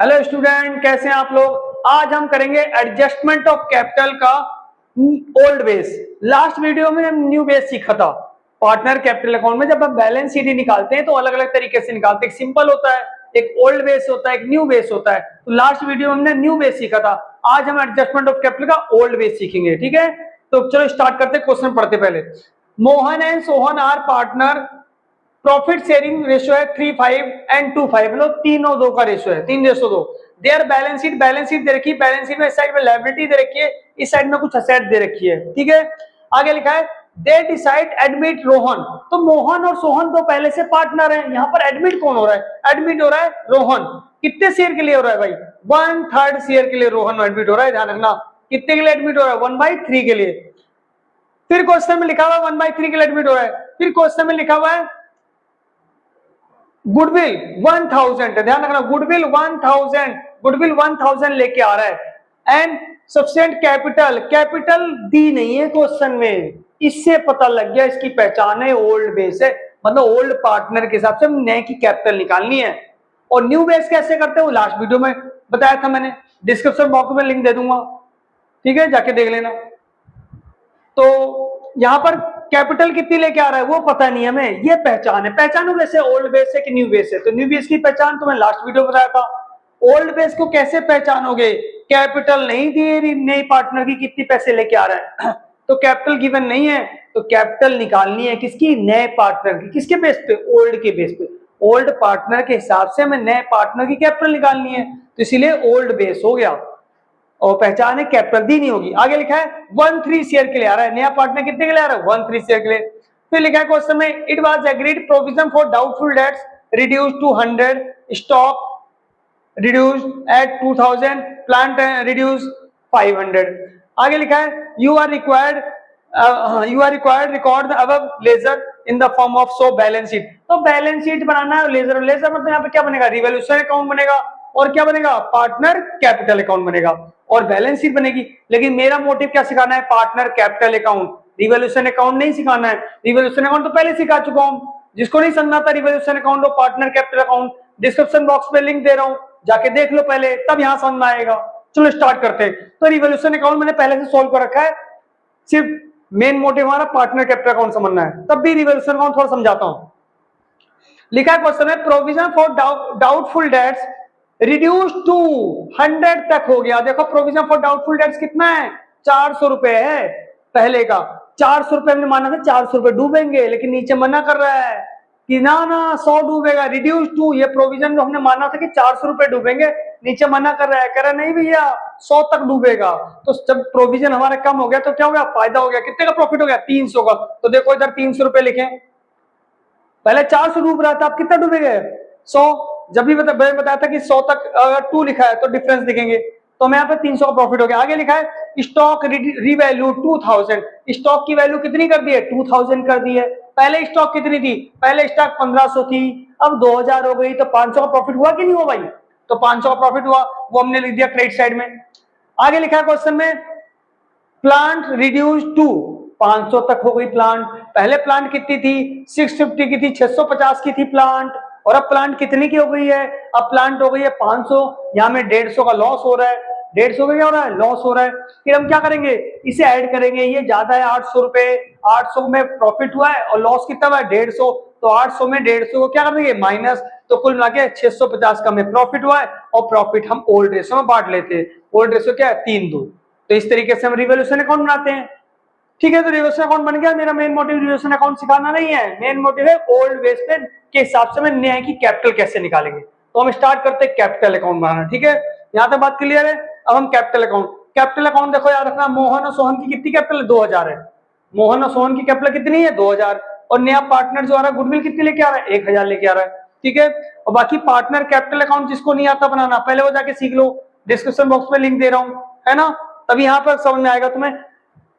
Hello student, कैसे हैं आप लोग। आज हम करेंगे एडजस्टमेंट ऑफ कैपिटल का ओल्ड बेस। लास्ट वीडियो में हम न्यू बेस सीखा था। पार्टनर कैपिटल अकाउंट में जब हम बैलेंस शीट ही निकालते हैं तो अलग अलग तरीके से निकालते हैं। एक सिंपल होता है, एक ओल्ड बेस होता है, एक न्यू बेस होता है। तो लास्ट वीडियो में हमने न्यू बेस सीखा था। आज हम एडजस्टमेंट ऑफ कैपिटल का ओल्ड बेस सीखेंगे। ठीक है, तो चलो स्टार्ट करते हैं। क्वेश्चन पढ़ते पहले। Mohan and Sohan are partner. Profit sharing ratio है 3:5 एंड 2:5, मतलब 3:2 का रेशियो है, 3:2। देयर बैलेंस शीट दे रखी है। बैलेंस शीट में इस साइड में लायबिलिटी दे रखी है, इस साइड में कुछ असेट दे रखी है। ठीक है, आगे लिखा है दे डिसाइड एडमिट रोहन। तो मोहन और सोहन तो पहले से पार्टनर है। यहाँ पर एडमिट कौन हो रहा है? एडमिट हो रहा है रोहन। कितने शेयर के लिए हो रहा है भाई? 1/3 शेयर के लिए रोहन एडमिट हो रहा है। ध्यान रखना, कितने के लिए एडमिट हो रहा है? 1/3 के लिए। फिर क्वेश्चन में लिखा हुआ है 1/3 के लिए एडमिट हो रहा है। फिर क्वेश्चन में लिखा हुआ है गुडविल 1000। ध्यान रखना, गुडविल 1000, गुडविल 1000 लेके आ रहा है। एंड सफिशिएंट कैपिटल, कैपिटल दी नहीं है क्वेश्चन में। इससे पता लग गया इसकी पहचान है ओल्ड बेस है, मतलब ओल्ड पार्टनर के हिसाब से नए की कैपिटल निकालनी है। और न्यू बेस कैसे करते हैं वो लास्ट वीडियो में बताया था मैंने, डिस्क्रिप्शन बॉक्स में लिंक दे दूंगा। ठीक है, जाके देख लेना। तो यहां पर कैपिटल कितनी लेके आ रहा है वो पता नहीं हमें, ये पहचान है। पहचानो कैसे ओल्ड बेस है कि न्यू बेस है? तो न्यू बेस की पहचान तो मैं लास्ट वीडियो बताया था। ओल्ड बेस को कैसे पहचानोगे? कैपिटल नहीं दी नई पार्टनर की, कितनी पैसे लेके आ रहा है तो कैपिटल गिवन नहीं है, तो कैपिटल निकालनी है किसकी? नए पार्टनर की। किसके बेस पे? ओल्ड के बेस पे। ओल्ड पार्टनर के हिसाब से हमें नए पार्टनर की कैपिटल निकालनी है, तो इसीलिए ओल्ड बेस हो गया। और पहचान है, कैपिटल दी नहीं होगी। आगे लिखा है 1/3 शेयर के लिए आ रहा है। नया पार्टनर कितने के लिए आ रहा है? 1/3 शेयर के लिए। फिर लिखा है क्वेश्चन में it was agreed provision for doubtful debts reduce to 100, stock reduced at 2000, plant reduce 500। आगे लिखा है you are required record the above ledger in the form of so balance sheet. तो बैलेंस शीट बनाना है, ledger laser मतलब यहाँ पे क्या बनेगा? रिवॉल्यूशन अकाउंट बनेगा। और क्या बनेगा? पार्टनर कैपिटल अकाउंट बनेगा और बैलेंस शीट बनेगी। लेकिन मेरा मोटिव क्या सिखाना है? Partner capital account, revolution account नहीं सिखाना है। रिवॉल्यूशन अकाउंट तो पहले सिखा चुका हूं। जिसको नहीं समझना था रिवॉल्यूशन अकाउंट और partner capital account, description box में लिंक दे रहा हूं, जाके देख लो पहले, तब यहां समझ में आएगा। चलो स्टार्ट करते हैं। तो रिवॉल्यूशन अकाउंट मैंने पहले से सोल्व कर रखा है, सिर्फ मेन मोटिव हमारा पार्टनर कैपिटल अकाउंट समझना है। तब भी रिवॉल्यूशन अकाउंट थोड़ा समझाता हूं। लिखा है क्वेश्चन में provision for doubtful debts reduce to 100 तक हो गया। देखो प्रोविजन फॉर डाउटफुल डेट्स कितना है? 400 रुपए है पहले का। 400 रुपए हमने माना था 400 रुपए डूबेंगे, लेकिन नीचे मना कर रहा है कि ना ना 100 डूबेगा। रिड्यूस टू, ये प्रोविजन जो हमने माना था कि 400 रुपए डूबेंगे, नीचे मना कर रहा है, कह रहा नहीं भैया 100 तक डूबेगा। तो जब प्रोविजन हमारा कम हो गया तो क्या हो गया? फायदा हो गया। कितने का प्रॉफिट हो गया? 300 का। तो देखो इधर 300 रुपए लिखे, पहले 400 डूब रहा था, अब कितना डूबेगा? 100। जब भी मैंने बताया था कि 100 तक अगर 2 लिखा है तो डिफरेंस दिखेंगे। तो मैं यहाँ पे 300 का प्रॉफिट हो गया। आगे लिखा है स्टॉक रीवैल्यू 2000। स्टॉक की वैल्यू कितनी कर दी है? 2000 कर दी है। पहले स्टॉक कितनी थी? पहले स्टॉक 1500 थी, अब 2000 हो गई, तो 500 का प्रॉफिट हुआ कि नहीं हुआ भाई? तो 500 का प्रॉफिट हुआ, वो हमने लिख दिया क्रेडिट साइड में। आगे लिखा है क्वेश्चन में प्लांट रिड्यूस टू 500 तक हो गई प्लांट। पहले प्लांट कितनी थी? 650 की थी, 650 की थी प्लांट, और अब प्लांट कितने की हो गई है? अब प्लांट हो गई है 500। यहाँ में 150 का लॉस हो रहा है। 150 का क्या हो रहा है? लॉस हो रहा है। फिर हम क्या करेंगे? इसे ऐड करेंगे, ये ज्यादा है 800 रुपए, 800 में प्रॉफिट हुआ है और लॉस कितना हुआ है? 150। तो 800 में 150 को क्या कर देंगे? माइनस। तो कुल मिला के 650 का में प्रॉफिट हुआ है, और प्रॉफिट हम ओल्ड रेशो में बांट लेते हैं। ओल्ड रेशो क्या है? 3:2। तो इस तरीके से हम रिवॉल्यूशन अकाउंट बनाते हैं। ठीक है, तो रिवॉल्यूशन अकाउंट बन गया। मेरा मेन मोटिव रिवॉल्यूशन अकाउंट सिखाना नहीं है, मेन मोटिव है ओल्ड बेस पे के हिसाब से मैं नए की कैपिटल कैसे निकालेंगे। तो हम स्टार्ट करते हैं कैपिटल अकाउंट बनाना। ठीक है, यहां तक बात क्लियर है। अब हम कैपिटल अकाउंट देखो याद रखना, मोहन और सोहन की कितनी कैपिटल? 2000 है। मोहन और सोहन की कैपिटल कितनी है? 2000। और नया पार्टनर जो आ रहा है गुडविल कितनी लेके आ रहा है? 1000 लेके आ रहा है। ठीक है, और बाकी पार्टनर कैपिटल अकाउंट जिसको नहीं आता बनाना, पहले वो जाके सीख लो, डिस्क्रिप्शन बॉक्स में लिंक दे रहा हूं, है ना। तभी यहां पर समझ में आएगा तुम्हें।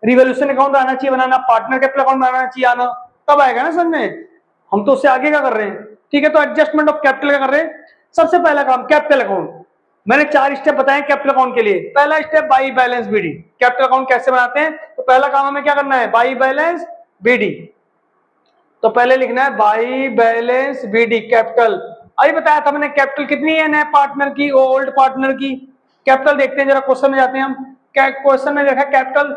रिवॉल्यूशन अकाउंट आना चाहिए बनाना, पार्टनर कैपिटल अकाउंट बनाना चाहिए आना, तब आएगा ना समझ में। हम तो उससे आगे का कर रहे हैं। ठीक है, तो एडजस्टमेंट ऑफ कैपिटल का कर रहे हैं। सबसे पहला काम कैपिटल अकाउंट। मैंने 4 स्टेप बताए कैपिटल अकाउंट के लिए। पहला step by balance B D. Capital account कैसे बनाते हैं? तो पहला काम हमें क्या करना है? By balance B D. तो पहले लिखना है बाई बैलेंस बीडी कैपिटल। अभी बताया था मैंने कैपिटल कितनी है नए पार्टनर की, ओल्ड पार्टनर की। कैपिटल देखते हैं जरा, क्वेश्चन में जाते हैं हम। क्वेश्चन में देखा कैपिटल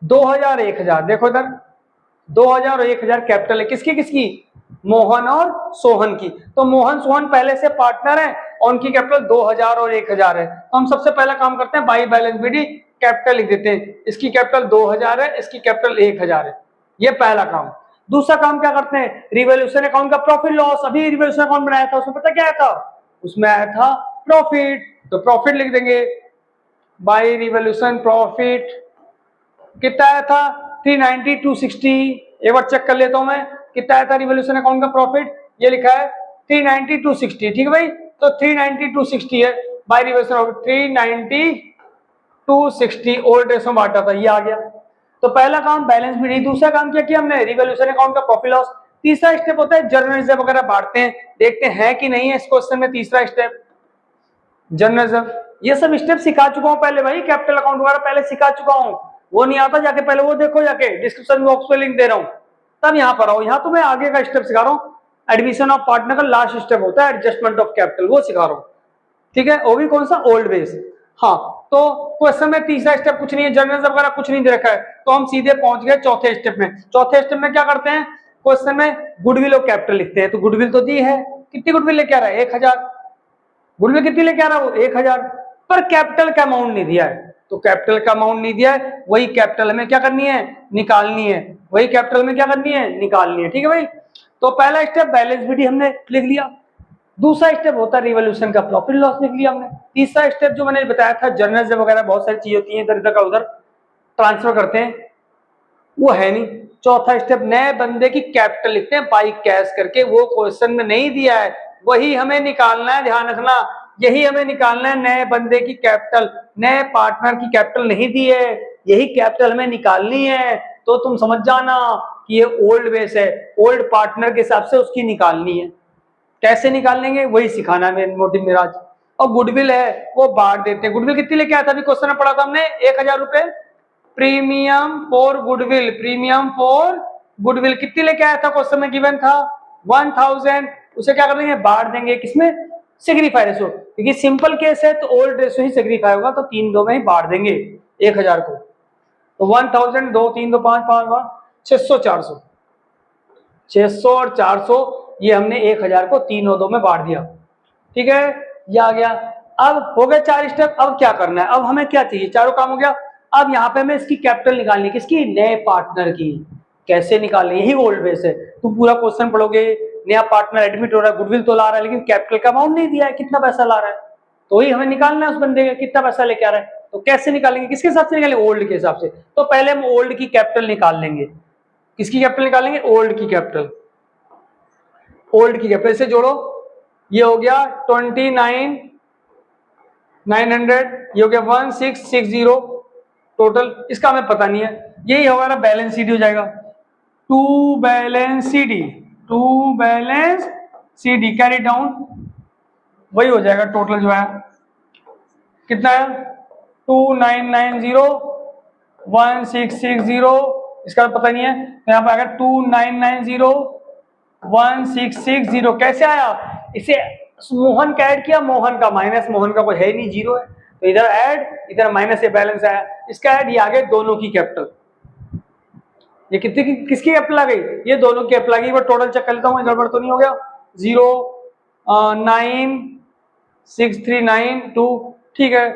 2000 1000, देखो इधर 2000 और 1000 कैपिटल है किसकी किसकी, मोहन और सोहन की। तो मोहन सोहन पहले से पार्टनर है और उनकी कैपिटल 2000 और 1000 है। तो हम सबसे पहला काम करते हैं, बाई बैलेंस बीडी कैपिटल लिख देते हैं। इसकी कैपिटल 2000 है, इसकी कैपिटल 1000 है। ये पहला काम। दूसरा काम क्या करते हैं, रिवोल्यूशन अकाउंट का प्रॉफिट लॉस। अभी रिवोल्यूशन अकाउंट बनाया था, उसमें पता क्या आया था, उसमें आया था प्रॉफिट। तो प्रॉफिट लिख देंगे, बाई रिवोल्यूशन प्रॉफिट कितना आया था 390 260। एक बार चेक कर लेता हूं मैं कितना आया था रिवोल्यूशन अकाउंट का प्रॉफिट, ये लिखा है 390 260। ठीक है भाई, तो 390 260 है बाई रिवोल्यूशन 390 260 ओल्ड रेशो में बांटा था, ये आ गया। तो पहला काम बैलेंस भी नहीं, दूसरा काम क्या किया हमने, रिवोल्यूशन अकाउंट का प्रॉफिट लॉस। तीसरा स्टेप होता है जर्नल रिजर्व वगैरह बांटते हैं, देखते हैं कि नहीं है इस क्वेश्चन में तीसरा स्टेप जर्नल रिजर्व। ये सब स्टेप सिखा चुका हूं पहले भाई, कैपिटल अकाउंट वगैरह पहले सिखा चुका हूं। वो नहीं आता जाके पहले वो देखो, जाके डिस्क्रिप्शन बॉक्स पे लिंक दे रहा हूं, तब यहाँ पर आओ। यहाँ तो मैं आगे का स्टेप सिखा रहा हूँ, एडमिशन ऑफ पार्टनर का लास्ट स्टेप होता है एडजस्टमेंट ऑफ कैपिटल, वो सिखा रहा हूँ। ठीक है, वो भी कौन सा, ओल्ड बेस। हाँ, तो क्वेश्चन में तीसरा स्टेप कुछ नहीं है, जर्नल रिजर्व वगैरह कुछ नहीं दे रखा है, तो हम सीधे पहुंच गए चौथे स्टेप में। चौथे स्टेप में क्या करते हैं, क्वेश्चन में गुडविल और कैपिटल लिखते हैं। तो गुडविल तो दी है, कितनी गुडविल लेके आ रहा है 1000, गुडविल कितनी लेके आ रहा है वो 1000, पर कैपिटल का अमाउंट नहीं दिया है। तो कैपिटल का अमाउंट नहीं दिया है, वही कैपिटल हमें क्या करनी है, निकालनी है। वही कैपिटल में क्या करनी है, निकालनी है। ठीक है भाई, तो पहला स्टेप बैलेंस शीट हमने लिख लिया। दूसरा स्टेप होता है रिवोल्यूशन का प्रॉफिट लॉस लिख लिया हमने। तीसरा स्टेप जो मैंने बताया था जर्नल रिजर्व वगैरह बहुत सारी चीजें होती हैं, इधर इधर का उधर ट्रांसफर करते हैं, वो है नहीं। चौथा स्टेप नए बंदे की कैपिटल लिखते हैं बाई कैश करके, वो क्वेश्चन में नहीं दिया है, वही हमें निकालना है, ध्यान रखना, यही हमें निकालना है। नए बंदे की कैपिटल, नए पार्टनर की कैपिटल नहीं दी है, यही कैपिटल हमें निकालनी है। तो तुम समझ जाना कि ये ओल्ड बेस है, ओल्ड पार्टनर के हिसाब से उसकी निकालनी है। कैसे निकालेंगे वही सिखाना है मोटिव मेरा आज। और गुडविल है वो बांट देते हैं। गुडविल कितनी लेके आया था, अभी क्वेश्चन में पढ़ा था हमने 1000 रुपए। Premium for goodwill, premium for goodwill कितनी लेके आया था, क्वेश्चन में गिवन था 1000। उसे क्या कर देंगे, बांट देंगे किसमें, सिग्निफाई रेशो, क्योंकि सिंपल केस है तो ओल्ड रेशो ही सिग्निफाई होगा, तो 3 2 में ही बांट देंगे 1000 को। तो 1000 2 3 2 5 5 5 600 400, 600 और 400, ये हमने 1000 को 3 और 2 में बांट दिया। ठीक है, ये आ गया। अब हो गए 4 स्टेप। अब क्या करना है, अब हमें क्या चाहिए, चारों काम हो गया। अब यहाँ पे हमें इसकी कैपिटल निकालनी है, किसकी, नए पार्टनर की। कैसे निकालनी, यही ओल्ड बेस है। तुम पूरा क्वेश्चन पढ़ोगे, नया पार्टनर एडमिट हो रहा है, गुडविल तो ला रहा है, लेकिन कैपिटल का अमाउंट नहीं दिया है, कितना पैसा ला रहा है, तो ही हमें निकालना है उस बंदे का कितना पैसा लेके आ रहा है। तो कैसे निकालेंगे, किसके हिसाब से निकालेंगे, ओल्ड के हिसाब से। तो पहले हम ओल्ड की कैपिटल निकाल लेंगे। किसकी कैपिटल निकालेंगे, ओल्ड की कैपिटल। ओल्ड की कैपिटल से जोड़ो, ये हो गया 29,900, ये हो गया 1660 टोटल। इसका हमें पता नहीं है, यही हमारा बैलेंस शीट हो जाएगा। To balance C D carry down, वही हो जाएगा टोटल जो है, कितना है 2990 1660, इसका पता नहीं है, तो यहाँ पर आएगा 2990 1660। कैसे आया, इसे मोहन का ऐड किया, मोहन का माइनस, मोहन का कोई है नहीं, जीरो है, तो इधर ऐड, इधर माइनस, ये बैलेंस आया। इसका ऐड, ये आ गए दोनों की कैपिटल। ये कितनी की, किसकी कैपिटल आ गई, ये दोनों की कैपिटल आ गई। एक टोटल चेक कर लेता हूँ, गड़बड़ तो नहीं हो गया। 09639 ठीक है,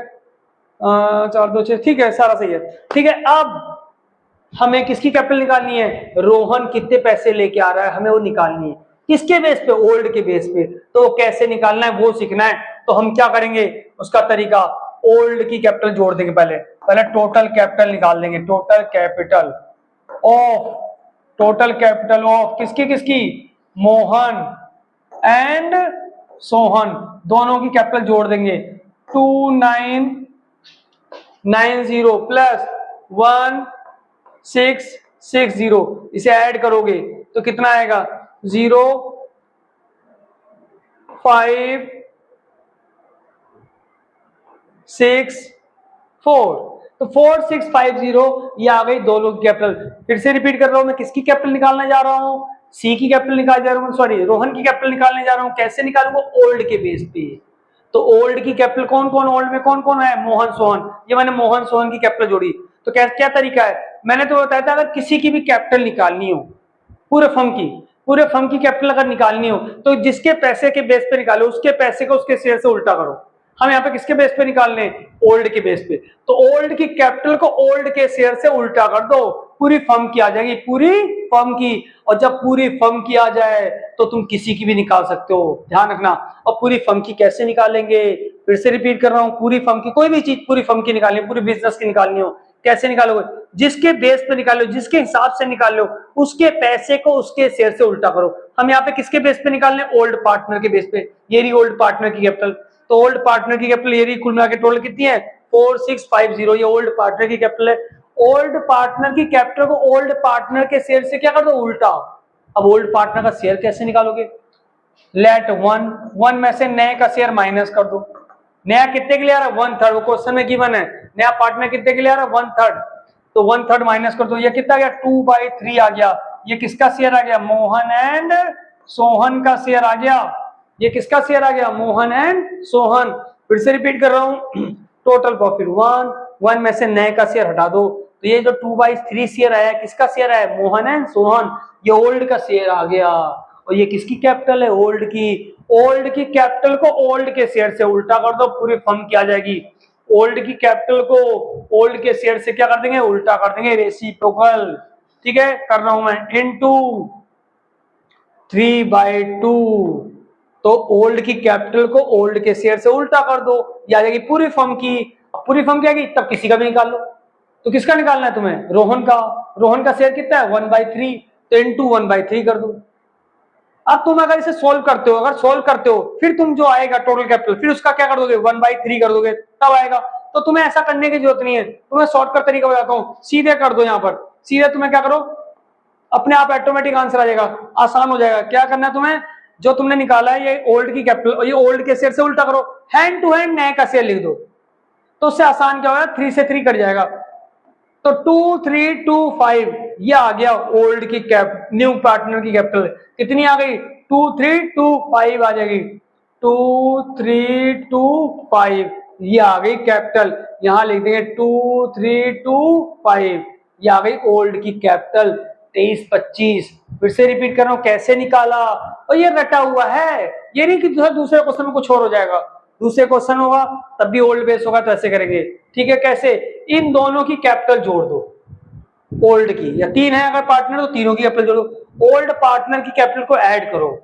4 2 6, ठीक है, सारा सही है। ठीक है, अब हमें किसकी कैपिटल निकालनी है, रोहन कितने पैसे लेके आ रहा है, हमें वो निकालनी है। किसके बेस पे, ओल्ड के बेस पे। तो कैसे निकालना है वो सीखना है। तो हम क्या करेंगे, उसका तरीका, ओल्ड की कैपिटल जोड़ देंगे। पहले टोटल कैपिटल निकाल देंगे, टोटल कैपिटल ऑफ किसकी किसकी, मोहन एंड सोहन, दोनों की कैपिटल जोड़ देंगे। 2990 प्लस 1660, इसे ऐड करोगे तो कितना आएगा, 0564, तो 4650 ये आ गई दोनों की कैपिटल। फिर से रिपीट कर रहा हूं, मैं किसकी कैपिटल निकालने जा रहा हूं, सी की कैपिटल निकाल जा रहा हूँ, सॉरी रोहन की कैपिटल निकालने जा रहा हूँ, कैसे निकालूंगा, ओल्ड के बेस पे। तो ओल्ड की कैपिटल कौन कौन, ओल्ड में कौन कौन है, मोहन सोहन, ये मैंने मोहन सोहन की कैपिटल जोड़ी। तो क्या क्या तरीका है, मैंने तो बताया था अगर किसी की भी कैपिटल निकालनी हो, पूरे फर्म की कैपिटल अगर निकालनी हो तो जिसके पैसे के बेस पे निकालो, उसके पैसे को उसके शेयर से उल्टा करो। हम यहाँ पे किसके बेस पे निकालने, ओल्ड के बेस पे। तो ओल्ड की कैपिटल को ओल्ड के शेयर से उल्टा कर दो, पूरी फर्म की आ जाएगी, पूरी फर्म की। और जब पूरी फर्म की आ जाए तो तुम किसी की भी निकाल सकते हो, ध्यान रखना। और पूरी फर्म की कैसे निकालेंगे, फिर से रिपीट कर रहा हूं, पूरी फर्म की, कोई भी चीज पूरी फर्म की निकालनी, पूरी बिजनेस की निकालनी हो, कैसे निकालोगे, जिसके बेस पे निकालो, जिसके हिसाब से निकालो, उसके पैसे को उसके शेयर से उल्टा करो। हम यहाँ पे किसके बेस पे निकालने, ओल्ड पार्टनर के बेस पे। ये रही ओल्ड पार्टनर की कैपिटल, तो ओल्ड पार्टनर की कैपिटल ये रही, कुल मिला के टोटल कितनी है 4650, ये ओल्ड पार्टनर की कैपिटल है। ओल्ड पार्टनर की कैपिटल को ओल्ड पार्टनर के शेयर से क्या कर दो, उल्टा। अब ओल्ड पार्टनर का शेयर कैसे निकालोगे, लेट वन में से नए का शेयर माइनस कर दो। नया कितने के लिए आ रहा है, 1/3, वो क्वेश्चन में गिवन है, नया पार्टनर कितने के लिए आ रहा है, 1/3, तो 1/3 माइनस कर दो, ये कितना आ गया 2/3 आ गया। ये किसका शेयर आ गया, मोहन एंड सोहन का शेयर आ गया। ये किसका शेयर आ गया, मोहन एंड सोहन। फिर से रिपीट कर रहा हूं, टोटल प्रॉफिट 1 में से नए का शेयर हटा दो, तो ये जो 2/3 शेयर आया किसका शेयर आया, मोहन एंड सोहन, ये ओल्ड का शेयर आ गया। और ये किसकी कैपिटल है, ओल्ड की। ओल्ड की कैपिटल को ओल्ड के शेयर से उल्टा कर दो, पूरी फर्म की आ जाएगी। ओल्ड की कैपिटल को ओल्ड के शेयर से क्या कर देंगे, उल्टा कर देंगे, रेसिप्रोकल। ठीक है, कर रहा हूं मैं, इनटू 3/2। तो ओल्ड की कैपिटल को ओल्ड के शेयर से उल्टा कर दो, ये आ जाएगी पूरी फर्म की। अब पूरी फर्म की आ गई, तब किसी का भी निकाल लो। तो किसका निकालना है तुम्हें, रोहन का। रोहन का शेयर कितना है 1/3, तो इनटू 1/3 कर दो। अब तुम अगर इसे सोल्व करते हो, फिर तुम जो आएगा टोटल कैपिटल, फिर उसका क्या कर दोगे, 1/3 कर दोगे, तब आएगा। तो तुम्हें ऐसा करने की जरूरत नहीं है, तुम्हें शॉर्टकट तरीका बताता हूं, सीधे कर दो। यहाँ पर सीधे तुम्हें क्या करो, अपने आप ऑटोमेटिक आंसर आ जाएगा, आसान हो जाएगा। क्या करना है तुम्हें, जो तुमने निकाला है ये ओल्ड की कैपिटल, ये ओल्ड के शेयर से उल्टा करो, हैंड टू हैंड नए का शेयर लिख दो, तो उससे आसान क्या होगा, 3 से 3 कट जाएगा। तो 2325 ये आ गया ओल्ड की न्यू पार्टनर की कैपिटल, कितनी आ गई 2325 आ जाएगी, 2325 ये आ गई कैपिटल। यहां लिख देंगे 2325, ये आ गई ओल्ड की कैपिटल 2325। फिर से रिपीट कर रहा हूं, कैसे निकाला, और ये रटा हुआ है, ये नहीं कि दूसरे क्वेश्चन में कुछ और हो जाएगा, दूसरे क्वेश्चन होगा तब भी ओल्ड बेस होगा, तो ऐसे करेंगे। ठीक है, कैसे, इन दोनों की कैपिटल जोड़ दो, ओल्ड की, या 3 है अगर पार्टनर तो तीनों की कैपिटल जोड़ो, ओल्ड पार्टनर की कैपिटल को ऐड करो,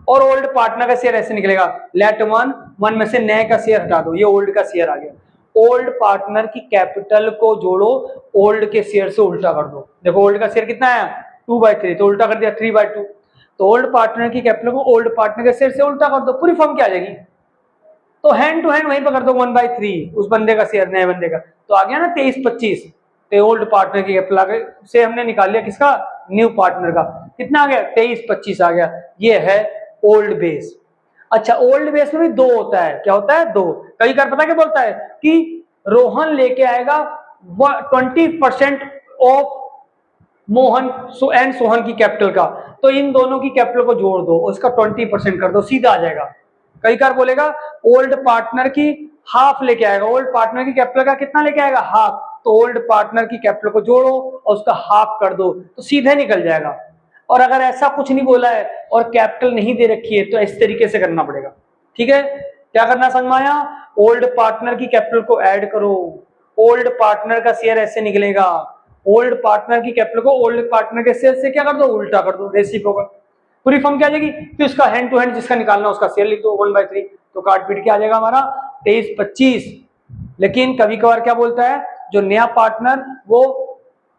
और ओल्ड पार्टनर का शेयर ऐसे निकलेगा, लेट वन में से नए का शेयर हटा दो, ये ओल्ड का शेयर आ गया। ओल्ड पार्टनर की कैपिटल को जोड़ो, ओल्ड के शेयर से उल्टा कर दो। देखो ओल्ड का शेयर कितना आया 2/3, तो उल्टा कर दिया 3/2। तो ओल्ड पार्टनर की कैपिटल को ओल्ड पार्टनर के शेयर से उल्टा कर दो, पूरी फर्म क्या आ जाएगी। तो हैंड टू हैंड वहीं पर कर दो 1/3, उस बंदे का शेयर, नए बंदे का, तो आ गया ना 2325। तो ओल्ड पार्टनर की कैपिटल से हमने निकाल लिया किसका, न्यू पार्टनर का, कितना आ गया 2325 आ गया। ये है ओल्ड बेस। अच्छा, ओल्ड बेस में भी 2 होता है, क्या होता है 2। कई बार पता क्या बोलता है कि रोहन लेके आएगा 20% ऑफ मोहन एंड सोहन की कैपिटल का, तो इन दोनों की कैपिटल को जोड़ दो, उसका 20% कर दो, सीधा आ जाएगा। कई बार बोलेगा ओल्ड पार्टनर की हाफ लेके आएगा, ओल्ड पार्टनर की कैपिटल का कितना लेके आएगा, हाफ, तो ओल्ड पार्टनर की कैपिटल को जोड़ो और उसका हाफ कर दो, तो सीधे निकल जाएगा। और अगर ऐसा कुछ नहीं बोला है और कैपिटल नहीं दे रखी है तो इस तरीके से करना पड़ेगा। ठीक है, क्या करना समझ में आया, ओल्ड पार्टनर की कैपिटल को ऐड करो, ओल्ड पार्टनर का शेयर ऐसे निकलेगा, ओल्ड पार्टनर की कैपिटल को ओल्ड पार्टनर के शेयर से क्या कर दो, उल्टा कर दो, रेसिप्रोकल, पूरी फर्म क्या आ जाएगी। फिर उसका हैंड टू हैंड जिसका निकालना उसका शेयर लिख दो 1/3, तो काट पीट के आ जाएगा हमारा 2325। लेकिन कभी कभार क्या बोलता है, जो नया पार्टनर वो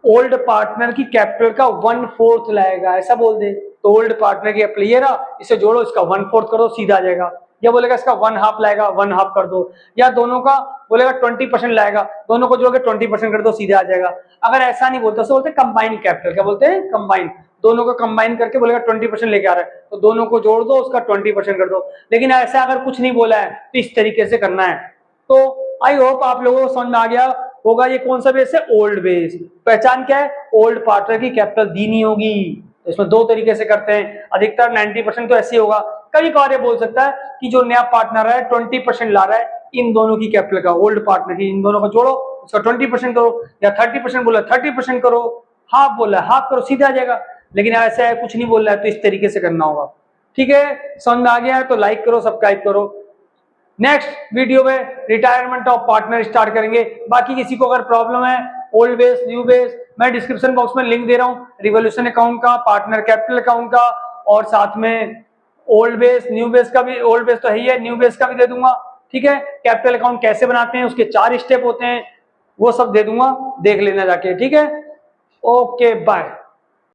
ओल्ड पार्टनर की कैपिटल का 1/4 लाएगा, ऐसा बोल दे, तो ओल्ड पार्टनर की कैपिटल ये रहा, इसे जोड़ो, इसका 1/4 करो, सीधा आ जाएगा। या बोलेगा इसका 1/2 लाएगा, 1/2 कर दो, या दोनों का बोलेगा 20% लाएगा, दोनों को जोड़ के 20% कर दो, सीधा आ जाएगा। अगर ऐसा नहीं बोलते तो बोलते कंबाइन कैपिटल, क्या बोलते हैं, कंबाइन, दोनों को कंबाइन करके बोलेगा 20% लेके आ रहा है, तो दोनों को जोड़ दो, उसका 20% कर दो। लेकिन ऐसा अगर कुछ नहीं बोला है तो इस तरीके से करना है। तो आई होप आप लोगों को समझ में आ गया होगा ये कौन सा बेस है, ओल्ड बेस। पहचान क्या है, ओल्ड पार्टनर की कैपिटल दी नहीं होगी, तो इसमें दो तरीके से करते हैं, अधिकतर 90% तो ऐसे ही होगा। कभी कभार ये बोल सकता है कि जो नया पार्टनर है 20% ला रहा है, इन दोनों की कैपिटल का, ओल्ड पार्टनर की, इन दोनों को जोड़ो, उसका 20% करो, या 30% बोला 30% करो, हाफ बोला हाफ करो, सीधा आ जाएगा। लेकिन ऐसा है कुछ नहीं बोल रहा है तो इस तरीके से करना होगा। ठीक है, समझ में आ गया है तो लाइक करो, सब्सक्राइब करो। नेक्स्ट वीडियो में रिटायरमेंट ऑफ पार्टनर स्टार्ट करेंगे। बाकी किसी को अगर प्रॉब्लम है, ओल्ड बेस न्यू बेस, मैं डिस्क्रिप्शन बॉक्स में लिंक दे रहा हूँ, रिवोल्यूशन अकाउंट का, पार्टनर कैपिटल अकाउंट का, और साथ में ओल्ड बेस न्यू बेस का भी, ओल्ड बेस तो है ही है, न्यू बेस का भी दे दूंगा। ठीक है, कैपिटल अकाउंट कैसे बनाते हैं, उसके 4 स्टेप होते हैं, वो सब दे दूंगा, देख लेना जाके। ठीक है, ओके बाय।